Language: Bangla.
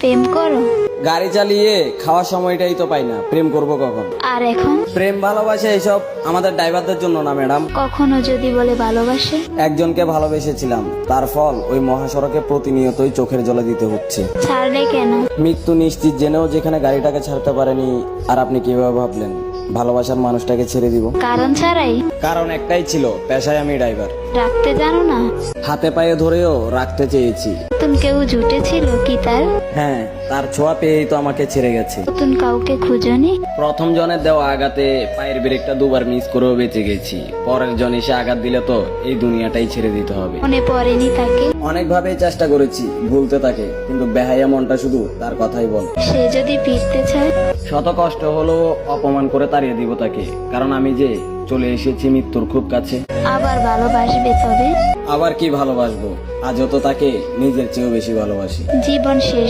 প্রেম করো? গাড়ি চালিয়ে খাওয়ার সময়টাই তো পাই না, প্রেম করব কখন? আর এখন? প্রেম ভালোবাসা এসব আমাদের ড্রাইভারদের জন্য না ম্যাডাম। কখনো যদি বলে ভালোবাসে? একজনকে ভালোবেসেছিলাম, তার ফল ওই মহাসড়কে প্রতিনিয়তই চোখের জলে দিতে হচ্ছে। ছাড়লে কেন? মৃত্যু নিশ্চিত জেনেও যেখানে গাড়িটাকে ছাড়তে পারেনি। আর আপনি কিভাবে ভাবলেন ভালোবাসার মানুষটাকে ছেড়ে দিব? কারণ ছাড়াই? কারণ একটাই ছিল, পেশায় আমি ড্রাইভার। রাখতে জানো না? হাতে পায়ে ধরেও রাখতে চেয়েছি। নতুন কেউ জুটেছিল কি তার? হ্যাঁ, তার ছোঁয়া পেয়েই তো আমাকে ছেড়ে গেছে। নতুন কাউকে খুঁজনি? প্রথম জনের দেওয়া আঘাতে পায়ের ব্রেকটা দুবার মিস করেও বেঁচে গেছি। পরের জন এসে আঘাত দিলে তো এই দুনিয়াটাই ছেড়ে দিতে হবে। মনে পড়েনি তাকে? অনেকভাবেই চেষ্টা করেছি ভুলতে তাকে, কিন্তু বেহাইয়া মনটা শুধু তার কথাই বল। সে যদি ফিরতে চায়? শত কষ্ট হলো অপমান করে তাড়িয়ে দিব তাকে, কারণ আমি যে চলে এসেছি মৃত্যুর খুব কাছে। আবার ভালোবাসবে তবে? আবার কি ভালোবাসবো, আজও তো তাকে নিজের চেয়েও বেশি ভালোবাসি। জীবন শেষ